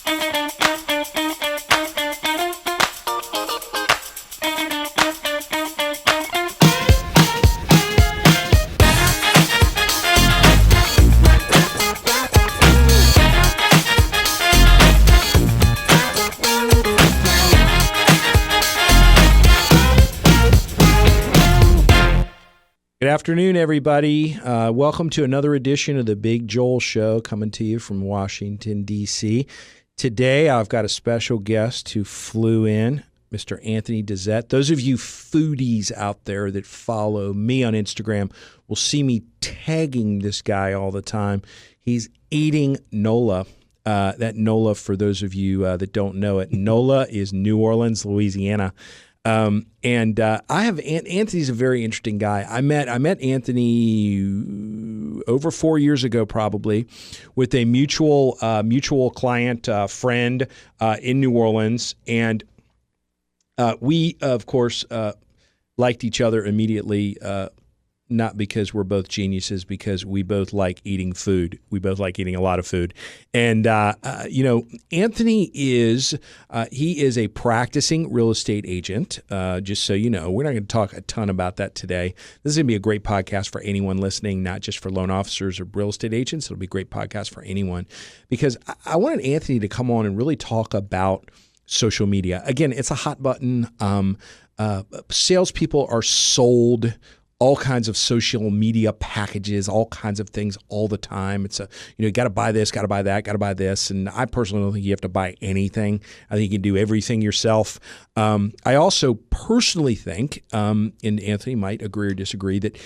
Good afternoon, everybody. Welcome to another edition of the Big Joel Show, coming to you from Washington, D.C. Today, I've got a special guest who flew in, Mr. Anthony Dazet. Those of you foodies out there that follow me on Instagram will see me tagging this guy all the time. He's eating NOLA. That NOLA, for those of you that don't know it, NOLA is New Orleans, Louisiana. I have Anthony's a very interesting guy. I met Anthony over 4 years ago, probably, with a mutual client friend in New Orleans, and we of course liked each other immediately. Not because we're both geniuses, because we both like eating food. We both like eating a lot of food. And, Anthony is a practicing real estate agent. Just so you know, we're not going to talk a ton about that today. This is going to be a great podcast for anyone listening, not just for loan officers or real estate agents. It'll be a great podcast for anyone, because I wanted Anthony to come on and really talk about social media. Again, it's a hot button. Salespeople are sold all kinds of social media packages, all kinds of things all the time. It's you got to buy this, got to buy that, got to buy this. And I personally don't think you have to buy anything. I think you can do everything yourself. I also personally think, and Anthony might agree or disagree, that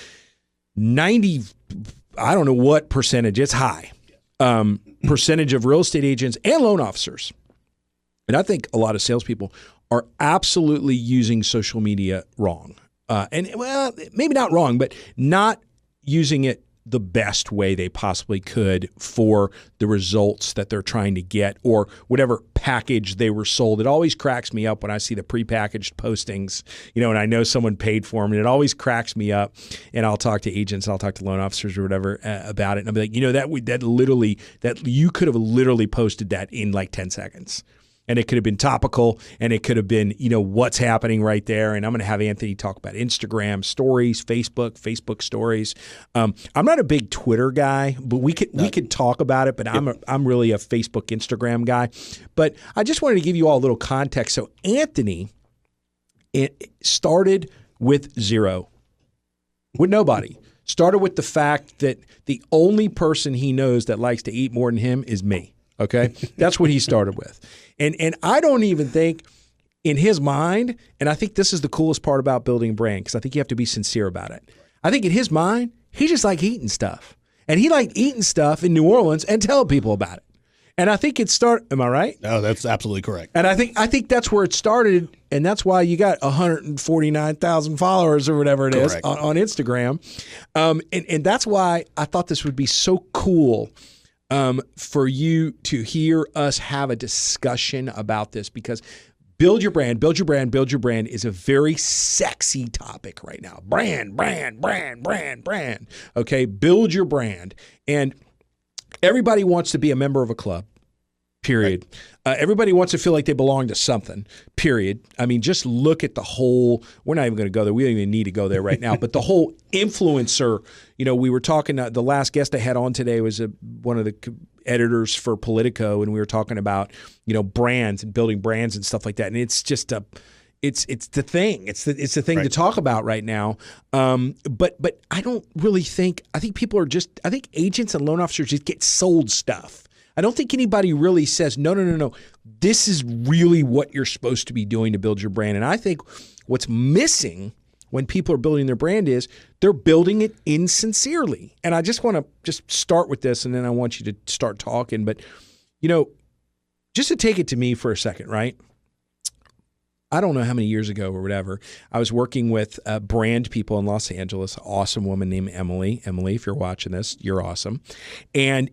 90, I don't know what percentage, it's high, percentage of real estate agents and loan officers, and I think a lot of salespeople are absolutely using social media wrong. Maybe not wrong, but not using it the best way they possibly could for the results that they're trying to get, or whatever package they were sold. It always cracks me up when I see the prepackaged postings, and I know someone paid for them, and it always cracks me up. And I'll talk to agents, and I'll talk to loan officers or whatever about it, and I'll be like, that you could have literally posted that in like 10 seconds. And it could have been topical, and it could have been, what's happening right there. And I'm going to have Anthony talk about Instagram stories, Facebook stories. I'm not a big Twitter guy, but we could talk about it. But I'm really a Facebook, Instagram guy. But I just wanted to give you all a little context. So Anthony started with zero, with nobody. Started with the fact that the only person he knows that likes to eat more than him is me. Okay, that's what he started with. And I don't even think in his mind, and I think this is the coolest part about building a brand, because I think you have to be sincere about it. I think in his mind, he just liked eating stuff. And he liked eating stuff in New Orleans and telling people about it. And I think it started, am I right? No, that's absolutely correct. And I think that's where it started, and that's why you got 149,000 followers or whatever it is on Instagram. And that's why I thought this would be so cool for you to hear us have a discussion about this, because build your brand is a very sexy topic right now. Brand. Okay, build your brand. And everybody wants to be a member of a club, period. Right. Everybody wants to feel like they belong to something, period. I mean, just look at the whole, we're not even going to go there. We don't even need to go there right now. But the whole influencer, we were talking, the last guest I had on today was one of the editors for Politico, and we were talking about, brands and building brands and stuff like that. And it's just it's the thing. It's the thing to talk about right now. But I don't really think, I think agents and loan officers just get sold stuff. I don't think anybody really says, no, this is really what you're supposed to be doing to build your brand. And I think what's missing when people are building their brand is they're building it insincerely. And I just want to just start with this, and then I want you to start talking. But, just to take it to me for a second, right? I don't know how many years ago or whatever, I was working with brand people in Los Angeles, an awesome woman named Emily. Emily, if you're watching this, you're awesome. And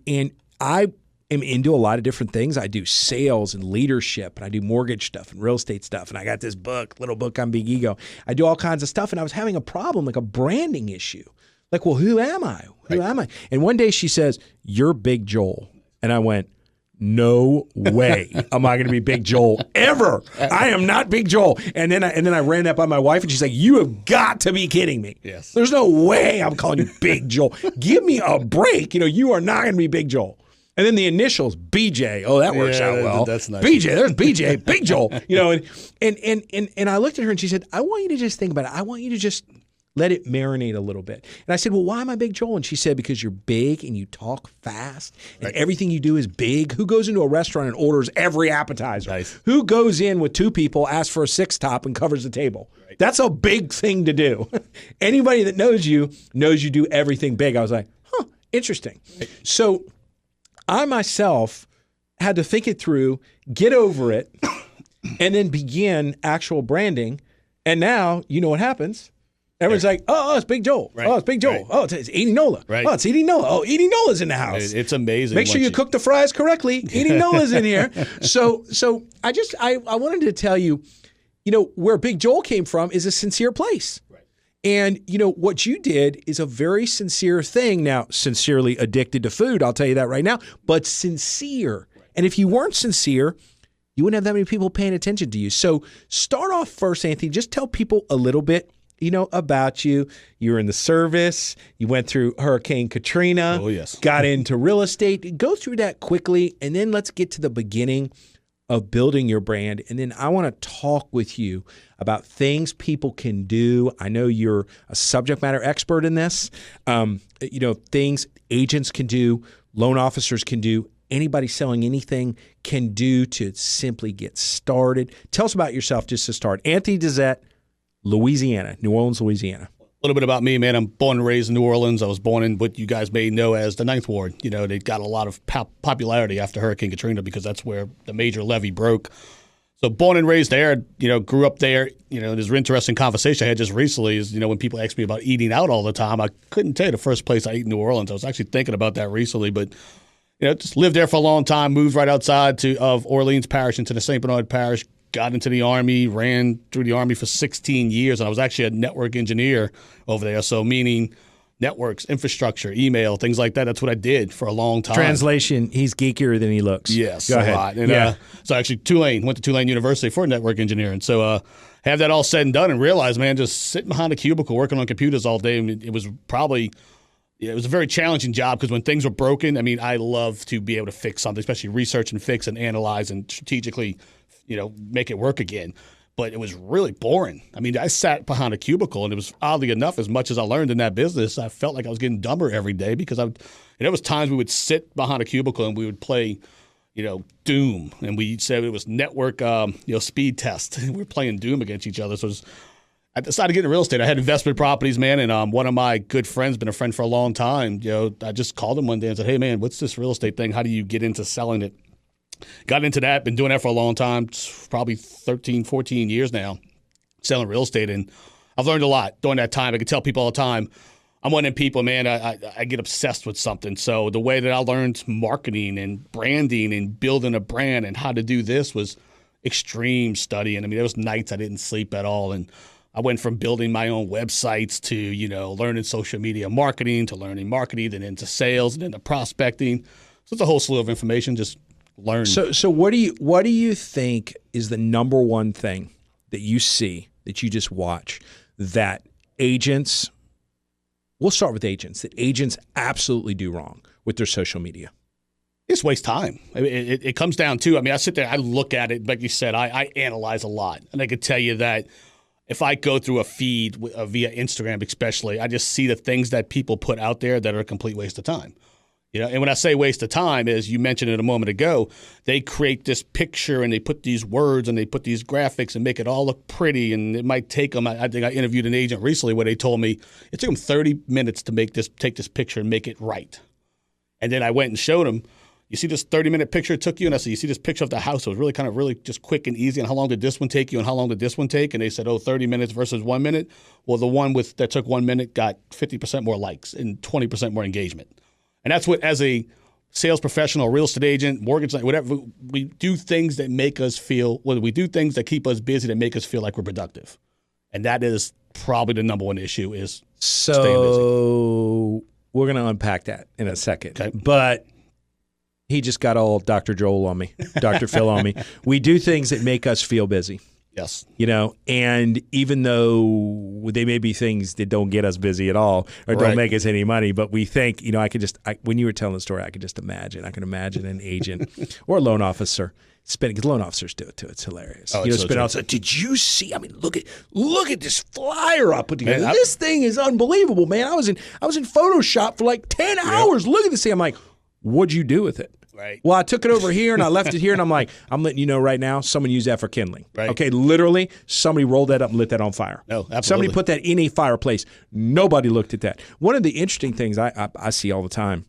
I am into a lot of different things. I do sales and leadership, and I do mortgage stuff and real estate stuff. And I got this little book on Big Ego. I do all kinds of stuff, and I was having a problem, like a branding issue. Like, well, who am I? Who am I? And one day she says, "You're Big Joel." And I went, no way am I going to be Big Joel ever. I am not Big Joel. And then I ran that by my wife, and she's like, you have got to be kidding me. Yes. There's no way I'm calling you Big Joel. Give me a break. You are not going to be Big Joel. And then the initials, BJ. Oh, that works out well. That's nice. BJ, there's BJ, Big Joel. And I looked at her and she said, I want you to just think about it. I want you to just let it marinate a little bit. And I said, well, why am I Big Joel? And she said, because you're big and you talk fast and everything you do is big. Who goes into a restaurant and orders every appetizer? Nice. Who goes in with two people, asks for a six top, and covers the table? Right. That's a big thing to do. Anybody that knows you do everything big. I was like, interesting. Right. So I myself had to think it through, get over it, and then begin actual branding. And now, you know what happens? Everyone's like, oh, it's Big Joel. Right. Oh, it's Big Joel. Right. Oh, it's Edie Nola. Right. Oh, it's Edie Nola. Oh, Edie Nola's in the house. It's amazing. Make sure you cook the fries correctly. Edie Nola's in here. So I wanted to tell you, where Big Joel came from is a sincere place. Right. And, what you did is a very sincere thing. Now, sincerely addicted to food, I'll tell you that right now, but sincere. Right. And if you weren't sincere, you wouldn't have that many people paying attention to you. So start off first, Anthony. Just tell people a little bit about you. You were in the service. You went through Hurricane Katrina. Oh, yes. Got into real estate. Go through that quickly, and then let's get to the beginning of building your brand. And then I want to talk with you about things people can do. I know you're a subject matter expert in this. Things agents can do, loan officers can do, anybody selling anything can do to simply get started. Tell us about yourself just to start. Anthony Dazet, Louisiana, New Orleans, Louisiana. A little bit about me, man. I'm born and raised in New Orleans. I was born in what you guys may know as the Ninth Ward. They got a lot of popularity after Hurricane Katrina because that's where the major levee broke. So born and raised there, grew up there. There's an interesting conversation I had just recently is, when people ask me about eating out all the time, I couldn't tell you the first place I ate in New Orleans. I was actually thinking about that recently, but just lived there for a long time, moved right outside of Orleans Parish into the St. Bernard Parish, got into the Army, ran through the Army for 16 years, and I was actually a network engineer over there, so meaning networks, infrastructure, email, things like that. That's what I did for a long time. Translation, he's geekier than he looks. Yes, Go ahead. lot. And, so actually went to Tulane University for network engineering. So have that all said and done and realized, man, just sitting behind a cubicle working on computers all day, it was probably – it was a very challenging job because when things were broken, I love to be able to fix something, especially research and fix and analyze and strategically, make it work again. But it was really boring. I sat behind a cubicle, and it was oddly enough, as much as I learned in that business, I felt like I was getting dumber every day because there was times we would sit behind a cubicle and we would play, Doom, and we said it was network, speed test. We were playing Doom against each other. So I decided to get into real estate. I had investment properties, man, and one of my good friends, been a friend for a long time, I just called him one day and said, hey, man, what's this real estate thing? How do you get into selling it? Got into that, been doing that for a long time, probably 13, 14 years now, selling real estate, and I've learned a lot during that time. I can tell people all the time, I'm one of them people, man, I get obsessed with something. So the way that I learned marketing and branding and building a brand and how to do this was extreme studying. There was nights I didn't sleep at all, and I went from building my own websites to, learning social media marketing, to learning marketing, then into sales, and then to prospecting. So it's a whole slew of information, just learn. So what do you think is the number one thing that you see, that you just watch, that agents, we'll start with agents, that agents absolutely do wrong with their social media? It's waste time. It comes down to, I sit there, I look at it, like you said, I analyze a lot. And I could tell you that if I go through a feed via Instagram especially, I just see the things that people put out there that are a complete waste of time. And when I say waste of time, as you mentioned it a moment ago, they create this picture and they put these words and they put these graphics and make it all look pretty. And it might take them, I think I interviewed an agent recently where they told me it took them 30 minutes to take this picture and make it right. And then I went and showed them, you see this 30-minute picture it took you? And I said, you see this picture of the house? It was really just quick and easy. And how long did this one take you? And how long did this one take? And they said, 30 minutes versus 1 minute. Well, the one that took 1 minute got 50% more likes and 20% more engagement. And that's what, as a sales professional, real estate agent, mortgage, whatever, we do things that make us feel, we do things that keep us busy, that make us feel like we're productive. And that is probably the number one issue is staying busy. So we're going to unpack that in a second. Okay. But He just got all Dr. Joel on me, Dr. Phil on me. We do things that make us feel busy. Yes. And even though they may be things that don't get us busy at all or don't make us any money, but we think, when you were telling the story, I could just imagine. I can imagine an agent or a loan officer spending, because loan officers do it too. It's hilarious. Oh, it's spend outside. Did you see? I mean, look at this flyer I put together. This thing is unbelievable, man. I was in Photoshop for like 10 hours. Look at this thing. I'm like, what'd you do with it? Right. Well, I took it over here and I left it here, and I'm like, I'm letting you know right now, someone used that for kindling. Right. Okay, literally, somebody rolled that up and lit that on fire. No, absolutely. Somebody put that in a fireplace. Nobody looked at that. One of the interesting things I see all the time,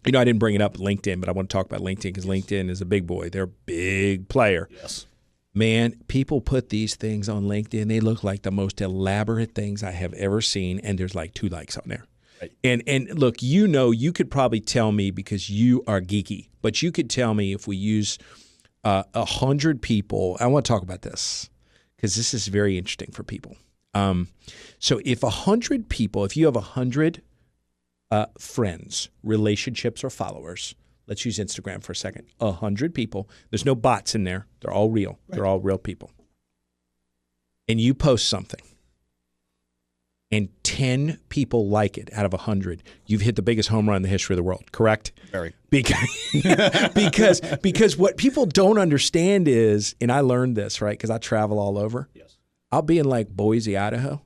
I didn't bring it up LinkedIn, but I want to talk about LinkedIn because LinkedIn is a big boy. They're a big player. Yes. Man, people put these things on LinkedIn. They look like the most elaborate things I have ever seen, and there's like 2 likes on there. Right. And look, you could probably tell me because you are geeky, but you could tell me if we use 100 people. I want to talk about this because this is very interesting for people. So if 100 people, if you have 100 friends, relationships, or followers, let's use Instagram for a second. 100 people. There's no bots in there. They're all real. Right. They're all real people. And you post something, and 10 people like it out of 100, you've hit the biggest home run in the history of the world, correct? Very. Because what people don't understand is, and I learned this, right, because I travel all over. Yes. I'll be in like Boise, Idaho,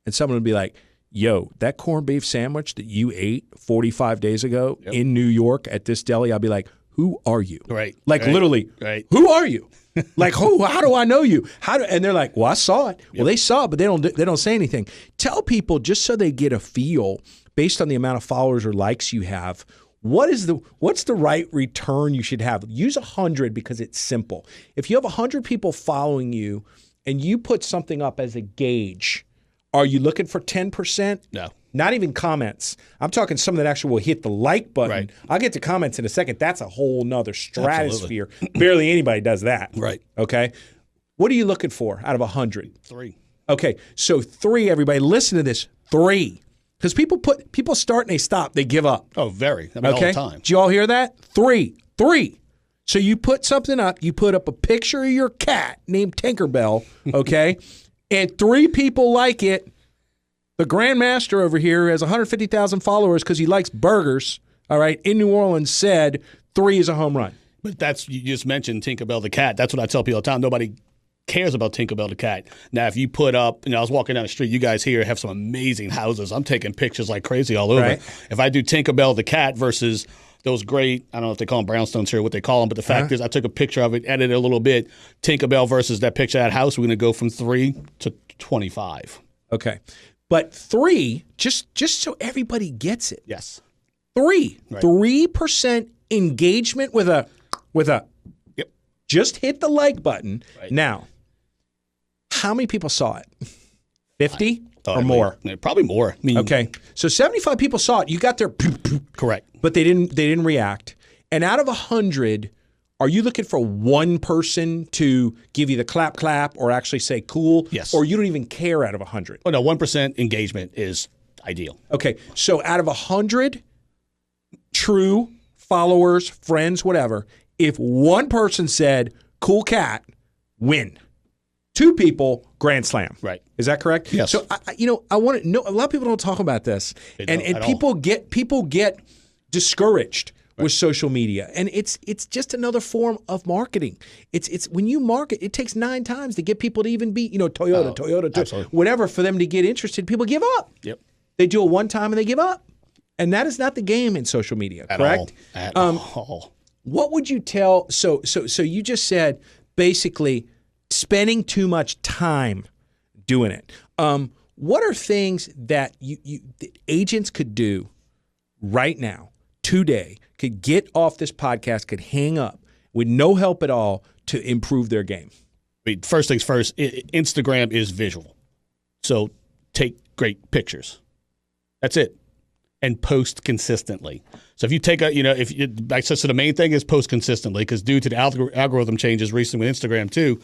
and someone will be like, yo, that corned beef sandwich that you ate 45 days ago in New York at this deli, I'll be like, who are you? Right. Like right. literally, right. Who are you? Like, how do I know you? And they're like, well, I saw it. Yep. Well, they saw it, but they don't say anything. Tell people just so they get a feel based on the amount of followers or likes you have. What's the right return you should have? Use 100 because it's simple. If you have 100 people following you and you put something up as a gauge, are you looking for 10%? No. Not even comments. I'm talking some that actually will hit the like button. Right. I'll get to comments in a second. That's a whole nother stratosphere. Barely anybody does that. Right. Okay. What are you looking for out of 100? 3. Okay. So 3, everybody, listen to this. 3. Because people start and they stop. They give up. Oh, very. I mean, all the time. Did you all hear that? 3. So you put something up. You put up a picture of your cat named Tinkerbell, okay? And 3 people like it. The Grandmaster over here has 150,000 followers because he likes burgers, all right, in New Orleans said 3 is a home run. But you just mentioned Tinkerbell the cat. That's what I tell people all the time. Nobody cares about Tinkerbell the cat. Now, if you put up, I was walking down the street, you guys here have some amazing houses. I'm taking pictures like crazy all over. Right. If I do Tinkerbell the cat versus those great, I don't know if they call them brownstones here, what they call them, but the fact is I took a picture of it, edited a little bit. Tinkerbell versus that picture of that house, we're going to go from 3 to 25. Okay. But 3, just so everybody gets it. Yes. 3. Right. 3% engagement with a Yep. Just hit the like button. Right. Now, how many people saw it? 50 or I mean, more? Probably more. I mean, Okay. So 75 people saw it. You got their correct. But they didn't react. And out of 100, are you looking for one person to give you the clap or actually say cool? Yes. Or you don't even care out of 100? Oh, no, 1% engagement is ideal. Okay. So out of 100 true followers, friends, whatever, if one person said cool cat, win. 2 people, grand slam. Right. Is that correct? Yes. So I want to know, a lot of people don't talk about this. And people get discouraged with social media, and it's just another form of marketing. It's when you market, it takes 9 times to get people to even be, Toyota, whatever, for them to get interested. People give up. Yep. They do it one time and they give up, and that is not the game in social media. Correct? At all. What would you tell? So you just said basically spending too much time doing it. What are things that that agents could do right now, today, could get off this podcast, could hang up with no help at all to improve their game? I mean, first things first, Instagram is visual. So take great pictures. That's it. And post consistently. So if you take so the main thing is post consistently, because due to the algorithm changes recently with Instagram too,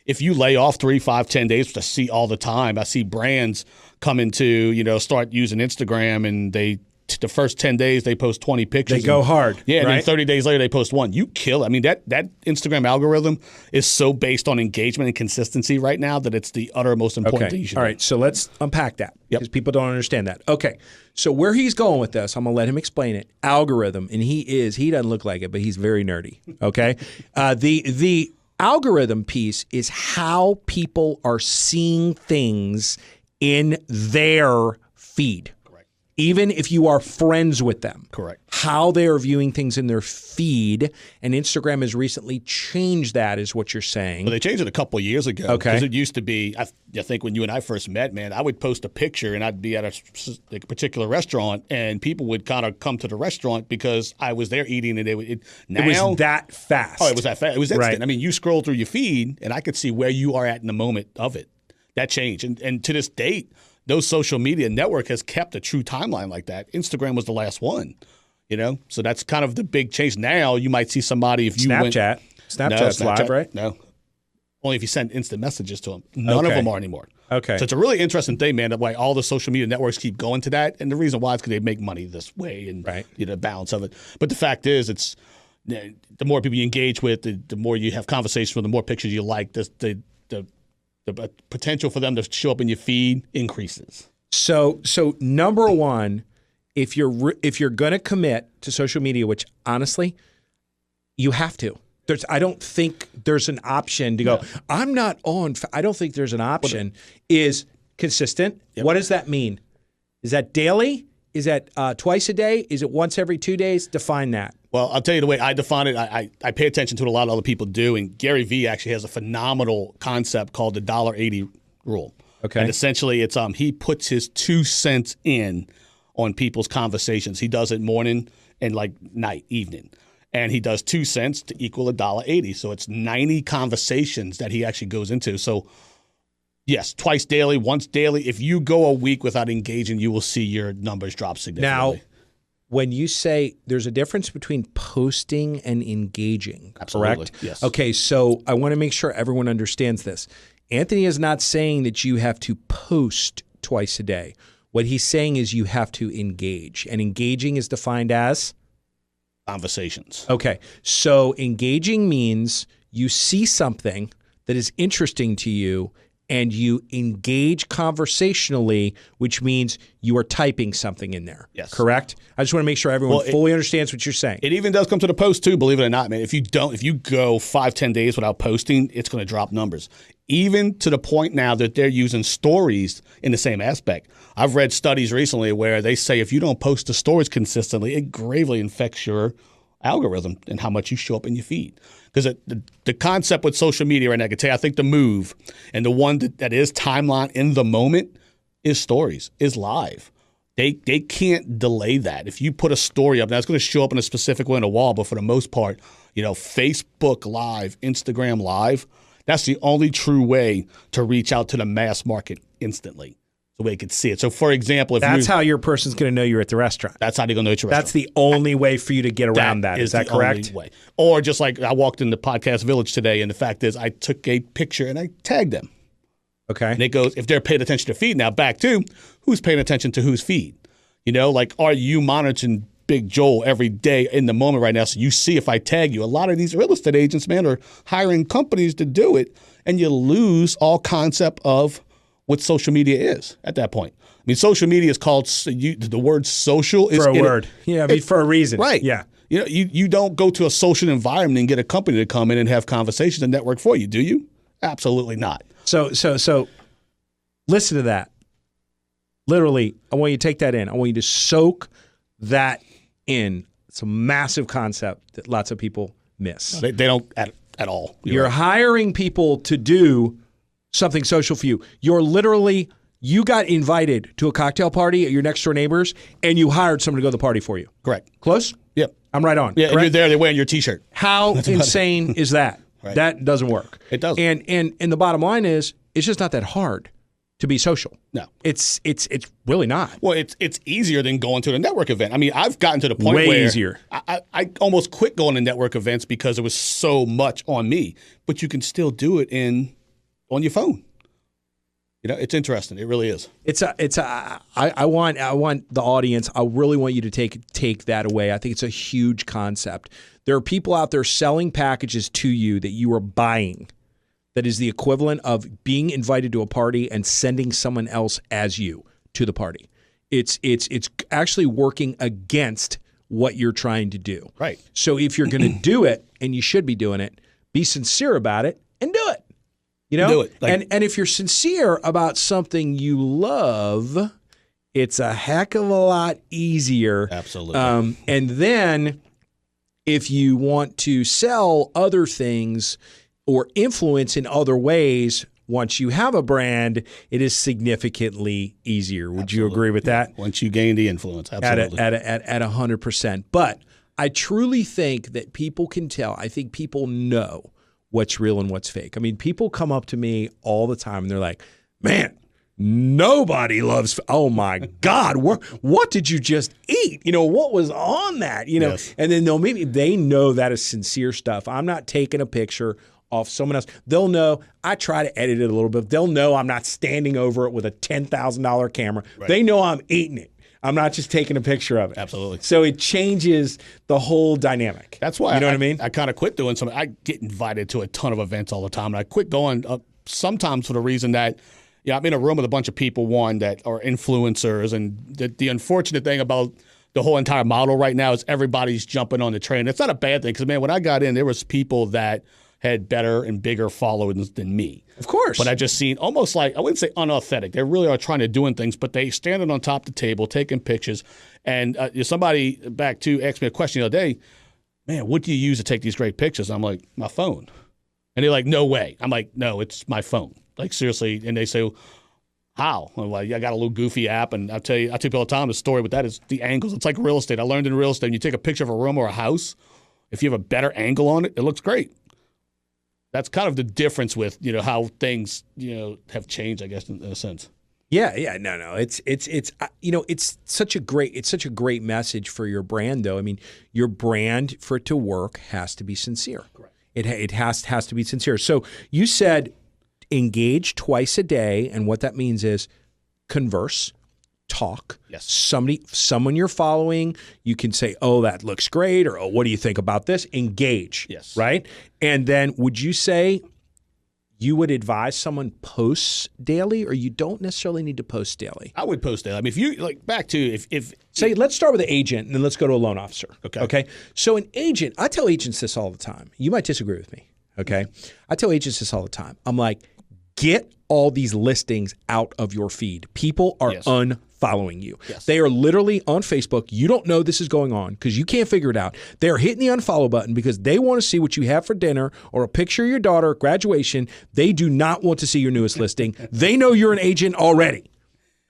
if you lay off 3, 5, 10 days, which I see all the time, I see brands come into, start using Instagram and they the first 10 days they post 20 pictures. They go hard. Yeah, and right? then 30 days later they post one. You kill it. I mean, that Instagram algorithm is so based on engagement and consistency right now that it's the uttermost important thing you should do. All right, so let's unpack that because Yep. people don't understand that. Okay, so where he's going with this, I'm going to let him explain it. Algorithm, and he doesn't look like it, but he's very nerdy, okay? The algorithm piece is how people are seeing things in their feed. Correct. Even if you are friends with them. Correct. How they are viewing things in their feed, and Instagram has recently changed that, is what you're saying. Well, they changed it a couple of years ago. Okay. Because it used to be, I think when you and I first met, man, I would post a picture and I'd be at a particular restaurant and people would kind of come to the restaurant because I was there eating and they would. Now, it was that fast. Oh, it was that fast. It was instant. Right. I mean, you scroll through your feed and I could see where you are at in the moment of it. That changed. And to this date, those social media network has kept a true timeline like that. Instagram was the last one, So that's kind of the big change. Now you might see somebody if you Snapchat. Snapchat's live, right? No. Only if you send instant messages to them. None of them are anymore. Okay. So it's a really interesting thing, man, that why all the social media networks keep going to that. And the reason why is because they make money this way and the balance of it. But the fact is, it's the more people you engage with, the more you have conversations with, the more pictures you like, the potential for them to show up in your feed increases. So number one, if you're going to commit to social media, which honestly, you have to. I don't think there's an option to go, I'm not on. I don't think there's an option. Is consistent. Yep. What does that mean? Is that daily? Is that twice a day? Is it once every 2 days? Define that. Well, I'll tell you the way I define it. I pay attention to what a lot of other people do, and Gary Vee actually has a phenomenal concept called the $1.80 rule. Okay. And essentially, it's he puts his 2 cents in on people's conversations. He does it morning and like night, evening. And he does 2 cents to equal $1.80. So it's 90 conversations that he actually goes into. So yes, twice daily, once daily. If you go a week without engaging, you will see your numbers drop significantly. Now, when you say there's a difference between posting and engaging, Absolutely. Correct? Yes. Okay, so I want to make sure everyone understands this. Anthony is not saying that you have to post twice a day. What he's saying is you have to engage. And engaging is defined as? Conversations. Okay, so engaging means you see something that is interesting to you and you engage conversationally, which means you are typing something in there. Yes. Correct? I just want to make sure everyone fully understands what you're saying. It even does come to the post too, believe it or not, man. If you go 5-10 days without posting, it's going to drop numbers. Even to the point now that they're using stories in the same aspect. I've read studies recently where they say if you don't post the stories consistently, it gravely infects your algorithm and how much you show up in your feed. Because the concept with social media right now, I can tell you, I think the move and the one that is timeline in the moment is stories, is live. They can't delay that. If you put a story up, now it's going to show up in a specific way on a wall, but for the most part, Facebook Live, Instagram Live, that's the only true way to reach out to the mass market instantly. The way they could see it. So, for example, that's how your person's going to know you're at the restaurant. That's how they're going to know you're at That's the only way for you to get around that. Is that correct? Only way. Or just like I walked in the podcast village today, and the fact is I took a picture and I tagged them. Okay. And it goes, if they're paying attention to feed, now back to who's paying attention to whose feed? Are you monitoring bigJOEL every day in the moment right now so you see if I tag you? A lot of these real estate agents, man, are hiring companies to do it, and you lose all concept of what social media is at that point. I mean, social media is called, the word social is for a word. For a reason. Right. Yeah. You don't go to a social environment and get a company to come in and have conversations and network for you, do you? Absolutely not. So listen to that. Literally, I want you to take that in. I want you to soak that in. It's a massive concept that lots of people miss. They don't at all. You're hiring people to do something social for you. You got invited to a cocktail party at your next door neighbors, and you hired someone to go to the party for you. Correct. Close? Yep. I'm right on. Yeah, and you're there, they're wearing your T-shirt. How insane is that? Right. That doesn't work. It doesn't. And the bottom line is, it's just not that hard to be social. No. It's really not. Well, it's easier than going to a network event. I mean, I've gotten to the point Way where easier. I almost quit going to network events because it was so much on me. But you can still do it on your phone. It's interesting. It really is. I want the audience, I really want you to take that away. I think it's a huge concept. There are people out there selling packages to you that you are buying that is the equivalent of being invited to a party and sending someone else as you to the party. It's actually working against what you're trying to do. Right. So if you're going to do it, and you should be doing it, be sincere about it and do it. Do it. And if you're sincere about something you love, it's a heck of a lot easier. Absolutely. And then if you want to sell other things or influence in other ways, once you have a brand, it is significantly easier. Would you agree with that? Once you gain the influence, absolutely. At 100%. But I truly think that people can tell. I think people know what's real and what's fake. I mean, people come up to me all the time and they're like, man, nobody loves, oh my God, what did you just eat? What was on that? Yes. And then they know that is sincere stuff. I'm not taking a picture off someone else. They'll know I try to edit it a little bit. They'll know I'm not standing over it with a $10,000 camera. Right. They know I'm eating it. I'm not just taking a picture of it. Absolutely. So it changes the whole dynamic. That's why you know what I mean? I kind of quit doing something. I get invited to a ton of events all the time, and I quit going sometimes for the reason that I'm in a room with a bunch of people, that are influencers, and the unfortunate thing about the whole entire model right now is everybody's jumping on the train. It's not a bad thing because, man, when I got in, there was people that had better and bigger followers than me. Of course. But I just seen almost like, I wouldn't say unauthentic. They really are trying to doing things, but they standing on top of the table, taking pictures. And somebody back to asked me a question the other day, man, what do you use to take these great pictures? I'm like, my phone. And they're like, no way. I'm like, no, it's my phone. Like, seriously. And they say, how? I'm like, I got a little goofy app. And I tell people all the time, the story with that is the angles. It's like real estate. I learned in real estate, when you take a picture of a room or a house, if you have a better angle on it, it looks great. That's kind of the difference with, how things, have changed, I guess, in a sense. Yeah, no. It's such a great message for your brand, though. I mean, your brand, for it to work, has to be sincere. Correct. It has to be sincere. So you said engage twice a day, and what that means is converse, talk. Yes. Someone you're following, you can say, oh, that looks great, or oh, what do you think about this? Engage. Yes. Right? And then would you say you would advise someone posts daily, or you don't necessarily need to post daily? I would post daily. I mean, if you back to let's start with an agent and then let's go to a loan officer. Okay. So an agent, I tell agents this all the time. You might disagree with me. Okay. I tell agents this all the time. I'm like, get all these listings out of your feed. People are unfollowing you. Yes. They are literally on Facebook. You don't know this is going on because you can't figure it out. They're hitting the unfollow button because they want to see what you have for dinner or a picture of your daughter at graduation. They do not want to see your newest listing. They know you're an agent already.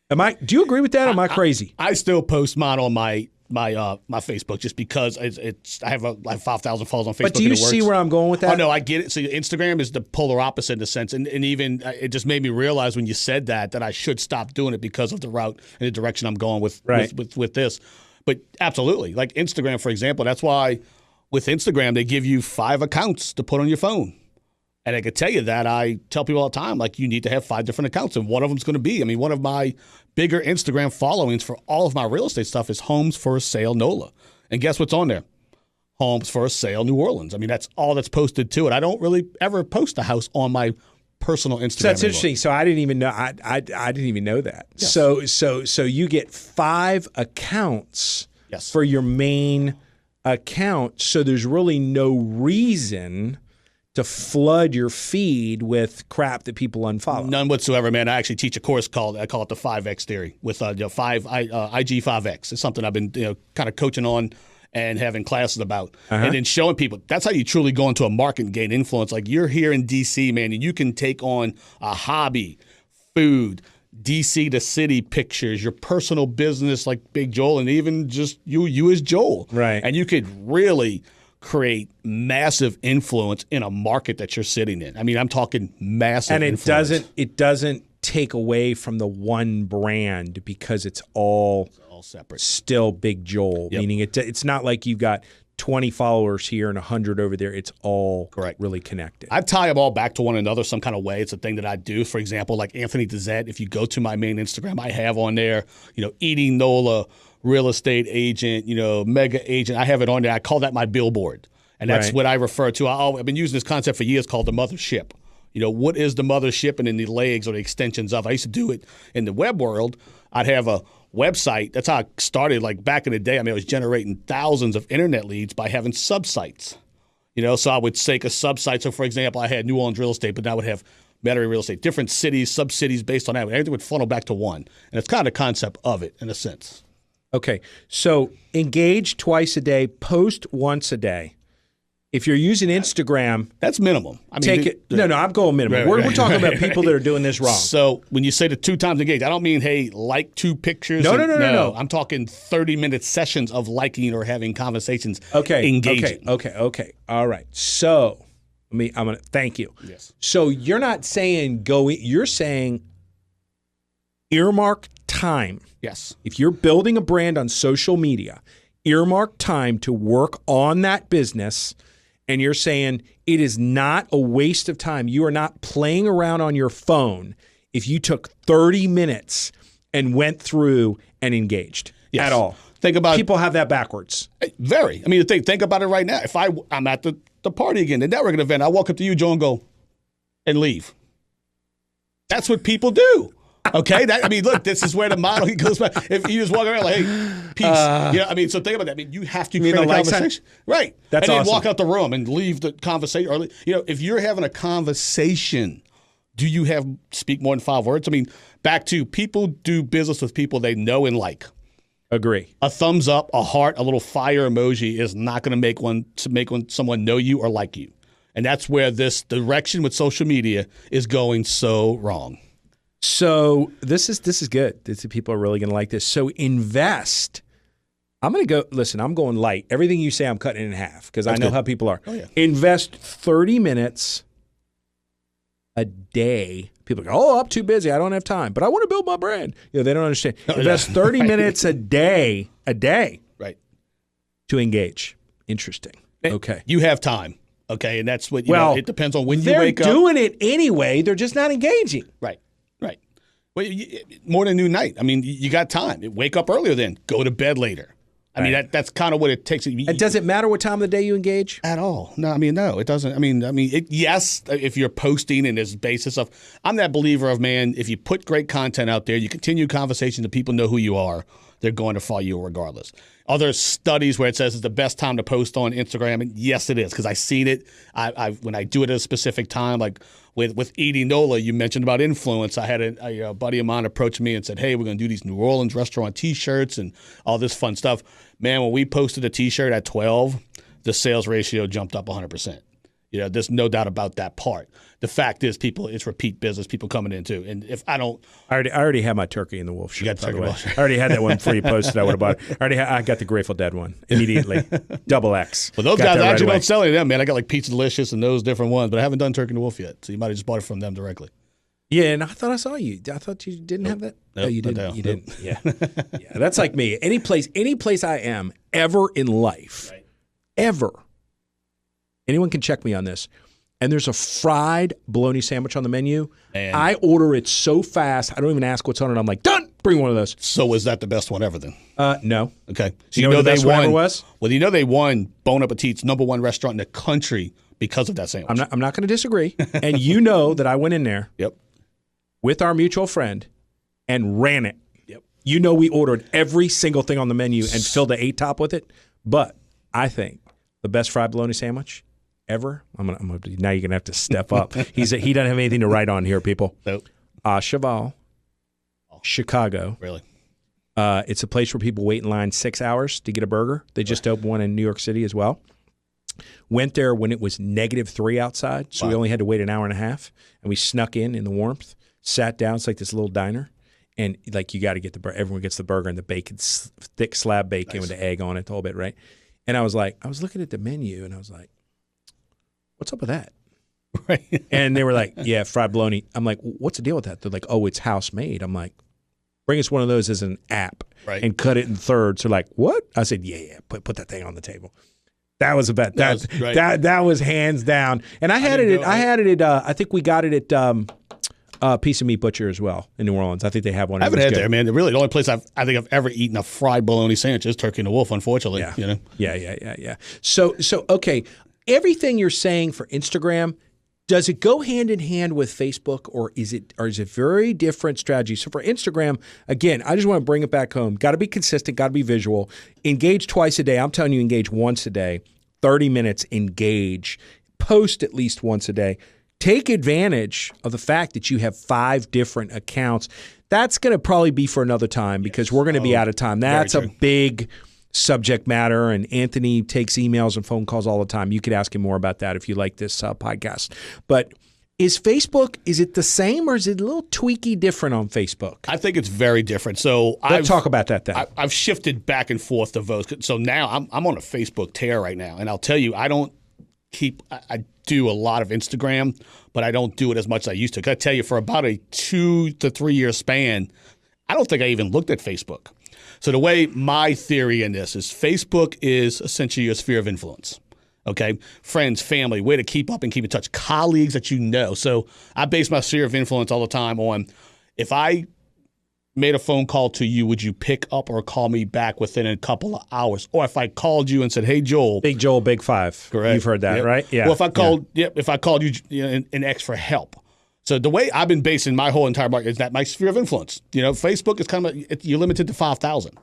Do you agree with that, or am I crazy? I still post mine on my Facebook just because I have 5,000 followers on Facebook. But do you see where I'm going with that? Oh, no, I get it. So Instagram is the polar opposite in a sense. And even it just made me realize when you said that I should stop doing it because of the route and the direction I'm going with this. But absolutely. Like Instagram, for example, that's why with Instagram, they give you 5 accounts to put on your phone. And I could tell you that I tell people all the time, like, you need to have 5 different accounts. And one of them's going to be, one of my bigger Instagram followings for all of my real estate stuff is Homes for Sale NOLA. And guess what's on there? Homes for Sale New Orleans. That's all that's posted to it. I don't really ever post a house on my personal Instagram. So that's interesting. So I didn't even know. I didn't even know that. Yes. So you get 5 accounts for your main account. So there's really no reason to flood your feed with crap that people unfollow. None whatsoever, man. I actually teach a course I call it the 5X theory with IG 5X. It's something I've been kind of coaching on and having classes about, and then showing people that's how you truly go into a market and gain influence. Like, you're here in DC, man, and you can take on a hobby, food, DC to city pictures, your personal business like bigJOEL, and even just you as Joel, right? And you could really create massive influence in a market that you're sitting in. I'm talking massive influence. And it doesn't take away from the one brand because it's all separate. Still bigJOEL, meaning it's not like you've got 20 followers here and 100 over there. It's all Correct. really connected. I tie them all back to one another some kind of way. It's a thing that I do. For example, like Anthony Dazet, if you go to my main Instagram, I have on there, Eating NOLA, real estate agent, mega agent. I have it on there. I call that my billboard. And that's what I refer to. I've been using this concept for years called the mothership. What is the mothership and then the legs or the extensions of? I used to do it in the web world. I'd have a website. That's how I started, like back in the day. I was generating thousands of internet leads by having subsites. So I would take a subsite. So, for example, I had New Orleans real estate, but now I would have Metairie real estate, different cities, sub-cities based on that. Everything would funnel back to one. And it's kind of the concept of it in a sense. Okay. So engage twice a day, post once a day. If you're using Instagram, that's minimum. Take it. No, I'm going minimum. We're talking about people that are doing this wrong. So when you say the 2 times engaged, I don't mean, hey, like 2 pictures. No. I'm talking 30-minute sessions of liking or having conversations. Engaging. Okay. All right. So I'm gonna thank you. Yes. So you're not saying you're saying earmark time. Yes. If you're building a brand on social media, earmark time to work on that business. And you're saying it is not a waste of time. You are not playing around on your phone if you took 30 minutes and went through and engaged at all. Think about people have that backwards. Very. Think about it right now. If I'm at the party again, the networking event, I walk up to you, Joe, and go, and leave. That's what people do. Okay, look, this is where the model goes back. If you just walk around like, hey, peace. So think about that. You have to create a conversation. Right. That's and then awesome. Walk out the room and leave the conversation. Or, if you're having a conversation, do you speak more than 5 words? Back to people do business with people they know and like. Agree. A thumbs up, a heart, a little fire emoji is not going to make someone know you or like you. And that's where this direction with social media is going so wrong. So this is good. People are really going to like this. So invest. I'm going to go. Listen, I'm going light. Everything you say, I'm cutting in half because I know how people are. Oh, yeah. Invest 30 minutes a day. People go, I'm too busy. I don't have time. But I want to build my brand. They don't understand. Invest 30 minutes a day. Right. To engage. Interesting. Okay. You have time. Okay. And that's what, it depends on when you wake up. They're doing it anyway. They're just not engaging. Right. Well, more than a new night. You got time. Wake up earlier then. Go to bed later. That's kind of what it takes. And does it matter what time of the day you engage? At all. No, no, it doesn't. Yes, if you're posting and there's basis of, I'm that believer of, man, if you put great content out there, you continue conversations, the people know who you are, they're going to follow you regardless. Are there studies where it says it's the best time to post on Instagram? And yes, it is, because I've seen it. When I do it at a specific time, like with Eating NOLA, you mentioned about influence. I had a buddy of mine approach me and said, hey, we're going to do these New Orleans restaurant T-shirts and all this fun stuff. Man, when we posted a T-shirt at 12, the sales ratio jumped up 100%. There's no doubt about that part. The fact is, it's repeat business, people coming in too. And if I already had my turkey in the wolf shirt. You got the turkey wolf shirt. I already had that one before you posted. I would have bought it. I got the Grateful Dead one immediately. Double X. Well, those guys actually don't sell any of them, man. I got like Pizza Delicious and those different ones, but I haven't done Turkey and the Wolf yet. So you might have just bought it from them directly. Yeah, and I thought I saw you. I thought you didn't have that. Nope, no, you didn't. No. You didn't. Yeah, that's like me. Any place I am ever in life, ever. Anyone can check me on this. And there's a fried bologna sandwich on the menu. Man. I order it so fast, I don't even ask what's on it. I'm like, done. Bring one of those. So was that the best one ever then? No. Okay. So you know the best one ever was? Well, they won Bon Appetit's #1 restaurant in the country because of that sandwich. I'm not going to disagree. And you know that I went in there. Yep. With our mutual friend and ran it. Yep. You know we ordered every single thing on the menu and filled the 8-top with it. But I think the best fried bologna sandwich ever. Now you're gonna have to step up. He doesn't have anything to write on here, people. Nope. Cheval, Chicago. Really? It's a place where people wait in line 6 hours to get a burger. They just opened one in New York City as well. Went there when it was -3 outside, so we only had to wait an hour and a half. And we snuck in the warmth, sat down. It's like this little diner, and like you got to get the burger. Everyone gets the burger and the bacon, thick slab bacon with the egg on it, the whole bit, right? And I was looking at the menu, and I was like, what's up with that? Right. And they were like, yeah, fried bologna. I'm like, what's the deal with that? They're like, oh, it's house made. I'm like, bring us one of those as an app and cut it in thirds. They're like, what? I said, yeah, put that thing on the table. That was a bet. That was hands down. And I had it. I think we got it at Piece of Meat Butcher as well in New Orleans. I think they have one. I haven't had there, man. Really, the only place I think I've ever eaten a fried bologna sandwich is Turkey and the Wolf. Unfortunately, Yeah. So okay, everything you're saying for Instagram. Does it go hand in hand with Facebook, or is it very different strategy? So for Instagram, again, I just want to bring it back home. Got to be consistent, got to be visual. Engage twice a day. I'm telling you, engage once a day. 30 minutes, engage. Post at least once a day. Take advantage of the fact that you have 5 different accounts. That's going to probably be for another time because we're going to be out of time. That's a big subject matter, and Anthony takes emails and phone calls all the time. You could ask him more about that if you like this podcast. But is Facebook, is it the same or is it a little tweaky different on Facebook? I think it's very different. So let's talk about that then. I've shifted back and forth to votes. So now I'm on a Facebook tear right now, and I'll tell you, I do a lot of Instagram, but I don't do it as much as I used to. 'Cause I tell you, for about a 2 to 3 year span, I don't think I even looked at Facebook. So the way my theory in this is Facebook is essentially your sphere of influence, okay? Friends, family, way to keep up and keep in touch, colleagues that you know. So I base my sphere of influence all the time on if I made a phone call to you, would you pick up or call me back within a couple of hours? Or if I called you and said, hey, Joel. Big Joel, Big Five. Correct. You've heard that, right? Yeah. Well, if I called you and asked for help. So the way I've been basing my whole entire market is that my sphere of influence. Facebook is kind of you're limited to 5,000.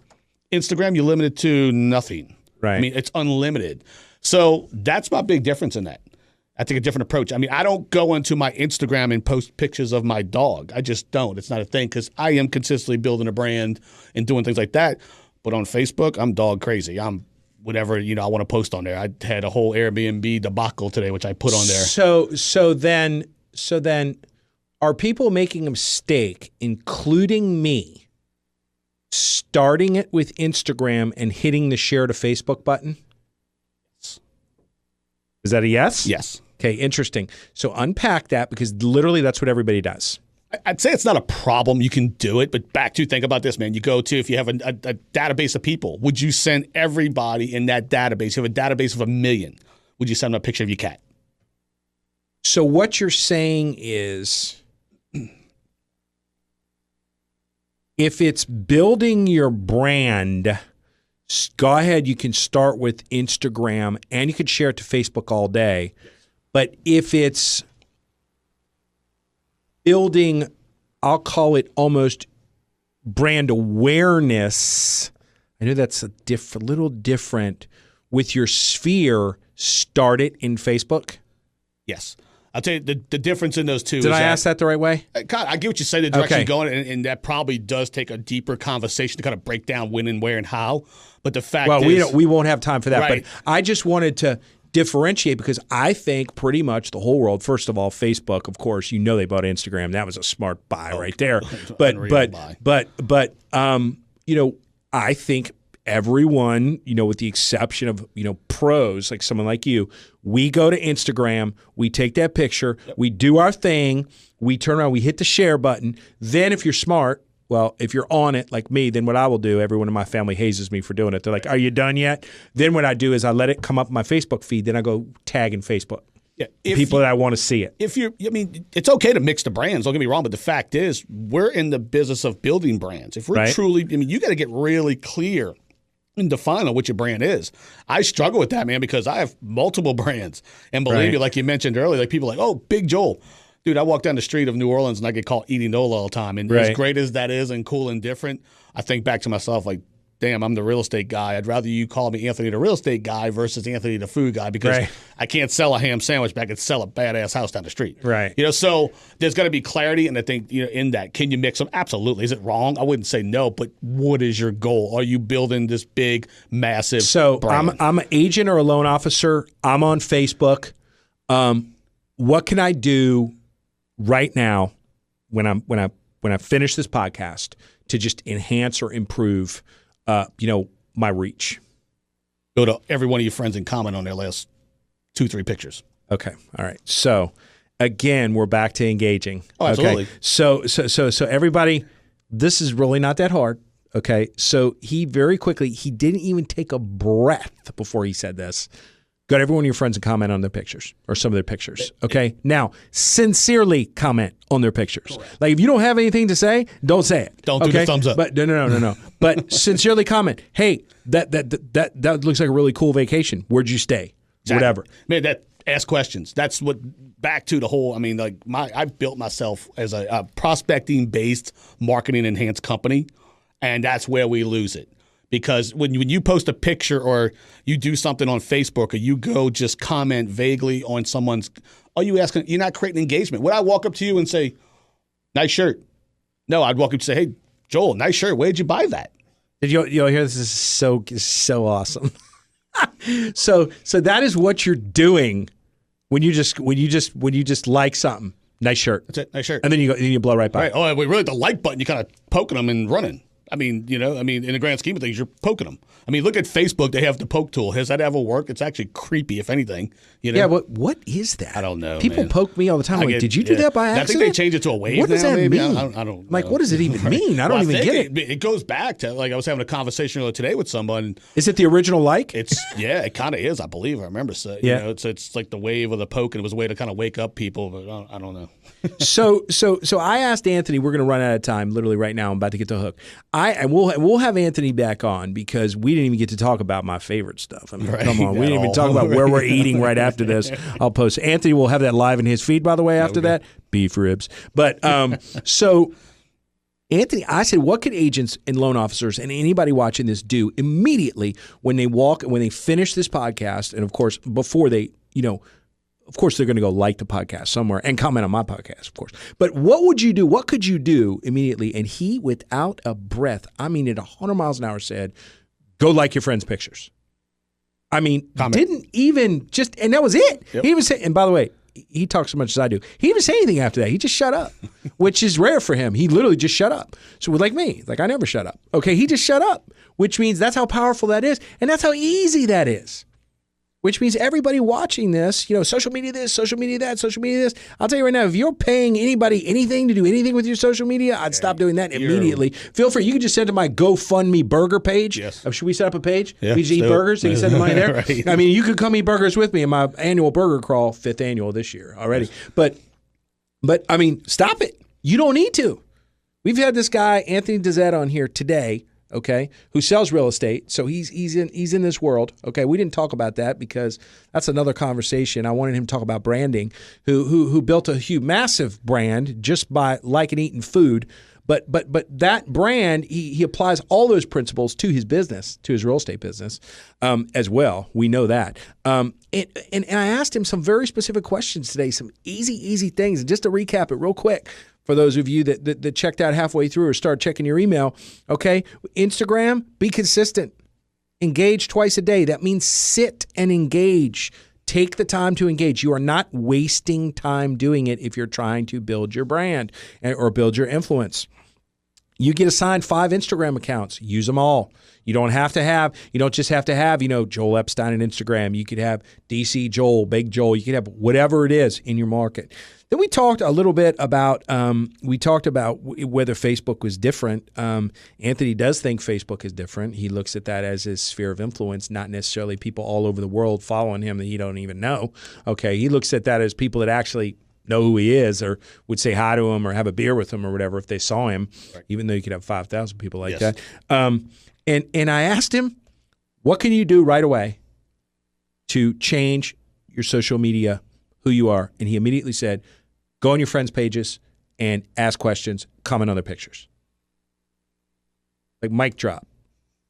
Instagram, you're limited to nothing. Right. I mean, it's unlimited. So that's my big difference in that. I take a different approach. I mean, I don't go into my Instagram and post pictures of my dog. I just don't. It's not a thing because I am consistently building a brand and doing things like that. But on Facebook, I'm dog crazy. I'm whatever I want to post on there. I had a whole Airbnb debacle today, which I put on there. So then. Are people making a mistake, including me, starting it with Instagram and hitting the share to Facebook button? Yes. Is that a yes? Yes. Okay, interesting. So unpack that because literally that's what everybody does. I'd say it's not a problem. You can do it, but think about this, man. You go to, if you have a database of people, would you send everybody in that database? You have a database of 1 million. Would you send them a picture of your cat? So what you're saying is, if it's building your brand, go ahead, you can start with Instagram and you could share it to Facebook all day. But if it's building, I'll call it almost brand awareness, I know that's a little different with your sphere, start it in Facebook? Yes. I'll tell you the difference in those two. Did I ask that the right way? God, I get what you say, the direction you're going, and that probably does take a deeper conversation to kind of break down when and where and how. But the fact is... we won't have time for that. Right. But I just wanted to differentiate because I think pretty much the whole world, first of all, Facebook, of course, they bought Instagram. That was a smart buy right there. But I think everyone, with the exception of, pros like someone like you, we go to Instagram, we take that picture, we do our thing, we turn around, we hit the share button. Then if you're smart, well, if you're on it like me, then what I will do, everyone in my family hazes me for doing it. They're like, are you done yet? Then what I do is I let it come up my Facebook feed, then I go tag in Facebook. Yeah, people that I want to see it. It's okay to mix the brands, don't get me wrong, but the fact is we're in the business of building brands. If we're truly, you got to get really clear and define on what your brand is. I struggle with that, man, because I have multiple brands. And believe me, like you mentioned earlier, like people are like, oh, Big Joel. Dude, I walk down the street of New Orleans and I get called Eating Nola all the time. And as great as that is and cool and different, I think back to myself like, damn, I'm the real estate guy. I'd rather you call me Anthony the real estate guy versus Anthony the food guy because I can't sell a ham sandwich, but I can sell a badass house down the street. Right. So there's got to be clarity, and I think in that, can you mix them? Absolutely. Is it wrong? I wouldn't say no, but what is your goal? Are you building this big, massive brand? I'm an agent or a loan officer. I'm on Facebook. What can I do right now when I finish this podcast to just enhance or improve my reach? Go to every one of your friends and comment on their last 2-3 pictures. Okay. All right. So again, we're back to engaging. Oh, absolutely. Okay. So everybody, this is really not that hard. Okay. So he very quickly, he didn't even take a breath before he said this. Go to every one of your friends and comment on their pictures or some of their pictures. Okay. Now, sincerely comment on their pictures. Correct. Like if you don't have anything to say, don't say it. Don't do the thumbs up. But no. But sincerely comment. Hey, that looks like a really cool vacation. Where'd you stay? Exactly. Whatever. Man, ask questions. That's what back to the whole. I mean, like I've built myself as a prospecting based marketing enhanced company, and that's where we lose it. Because when you post a picture or you do something on Facebook or you go just comment vaguely on someone's, you're not creating engagement. Would I walk up to you and say, nice shirt? No, I'd walk up and say, hey, Joel, nice shirt. Where'd you buy that? Did you hear this? Is so awesome. So that is what you're doing when you just like something. Nice shirt. That's it. Nice shirt. And then you blow right by. Right. Oh, we really the like button. You kind of poking them and running. I mean, in the grand scheme of things, you're poking them. I mean, look at Facebook. They have the poke tool. Has that ever worked? It's actually creepy, if anything. Yeah, what is that? I don't know. People poke me all the time. Did you do that by accident? I think they changed it to a wave. What does that maybe? mean? I don't like, know. what does it even mean? I don't even get it. It goes back to, like, I was having a conversation earlier today with someone. Is it the original like? It kind of is, I believe. I remember. So, it's like the wave or the poke, and it was a way to kind of wake up people, but I don't know. So I asked Anthony. We're going to run out of time, literally right now. I'm about to get the hook. We'll have Anthony back on because we didn't even get to talk about my favorite stuff. I mean, come on, we didn't even talk about where we're eating right after this. I'll post. Anthony will have that live in his feed, by the way. After that, beef ribs. But so Anthony, I said, what could agents and loan officers and anybody watching this do immediately when they finish this podcast, and of course before they, of course, they're going to go like the podcast somewhere and comment on my podcast, of course. But what would you do? What could you do immediately? And he, without a breath, I mean at 100 miles an hour, said, go like your friends' pictures. I mean, didn't even just, and that was it. Yep. He was saying, and by the way, he talks as much as I do. He didn't say anything after that. He just shut up, which is rare for him. He literally just shut up. So like me, like I never shut up. Okay, he just shut up, which means that's how powerful that is, and that's how easy that is. Which means everybody watching this, social media this, social media that, social media this. I'll tell you right now, if you're paying anybody anything to do anything with your social media, I'd stop doing that immediately. Feel free. You can just send to my GoFundMe burger page. Yes. Should we set up a page? Yeah, we just eat burgers. You can send the money there. Right. I mean, you could come eat burgers with me in my annual burger crawl, 5th annual this year already. Yes. But I mean, stop it. You don't need to. We've had this guy, Anthony Dazet, on here today. Okay, who sells real estate? So he's in this world. Okay, we didn't talk about that because that's another conversation. I wanted him to talk about branding. Who built a massive brand just by liking eating food, but that brand he applies all those principles to his business, to his real estate business, as well. We know that. And I asked him some very specific questions today, some easy things. And just to recap it real quick. For those of you that checked out halfway through or start checking your email, okay, Instagram, be consistent. Engage twice a day. That means sit and engage. Take the time to engage. You are not wasting time doing it if you're trying to build your brand or build your influence. You get assigned 5 Instagram accounts. Use them all. You don't just have to have, Joel Epstein on Instagram. You could have DC Joel, bigJOEL. You could have whatever it is in your market. Then we talked a little bit about, whether Facebook was different. Anthony does think Facebook is different. He looks at that as his sphere of influence, not necessarily people all over the world following him that he don't even know. Okay, he looks at that as people that actually know who he is or would say hi to him or have a beer with him or whatever if they saw him, right. Even though you could have 5,000 people like that. And I asked him, what can you do right away to change your social media, who you are? And he immediately said, go on your friends' pages and ask questions, comment on their pictures. Like mic drop.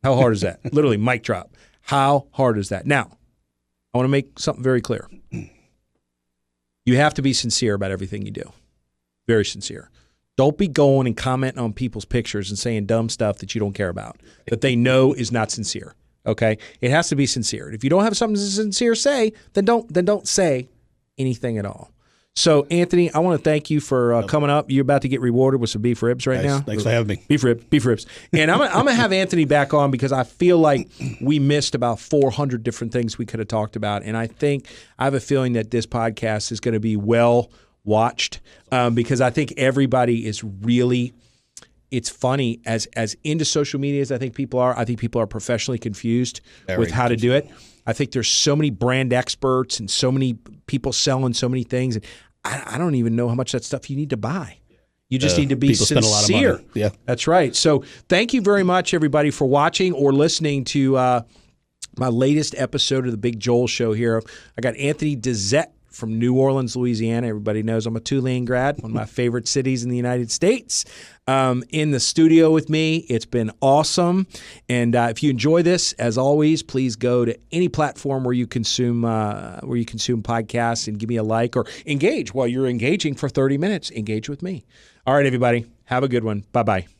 How hard is that? Literally mic drop. How hard is that? Now, I want to make something very clear. You have to be sincere about everything you do. Very sincere. Don't be going and commenting on people's pictures and saying dumb stuff that you don't care about, that they know is not sincere. Okay? It has to be sincere. If you don't have something sincere to say, then don't say anything at all. So, Anthony, I want to thank you for coming up. You're about to get rewarded with some beef ribs right now. Thanks for having me. Beef ribs. And I'm going to have Anthony back on because I feel like we missed about 400 different things we could have talked about. And I have a feeling that this podcast is going to be well watched because I think everybody is really, it's funny, as into social media as I think people are. I think people are professionally confused with how to do it. I think there's so many brand experts and so many people selling so many things. And I don't even know how much that stuff you need to buy. You just need to be people sincere. spend a lot of money. Yeah. That's right. So thank you very much, everybody, for watching or listening to my latest episode of the Big Joel Show here. I got Anthony Dazet from New Orleans, Louisiana. Everybody knows I'm a Tulane grad, one of my favorite cities in the United States. In the studio with me. It's been awesome. And if you enjoy this, as always, please go to any platform where you consume podcasts and give me a like or engage. While you're engaging for 30 minutes, engage with me. All right, everybody. Have a good one. Bye-bye.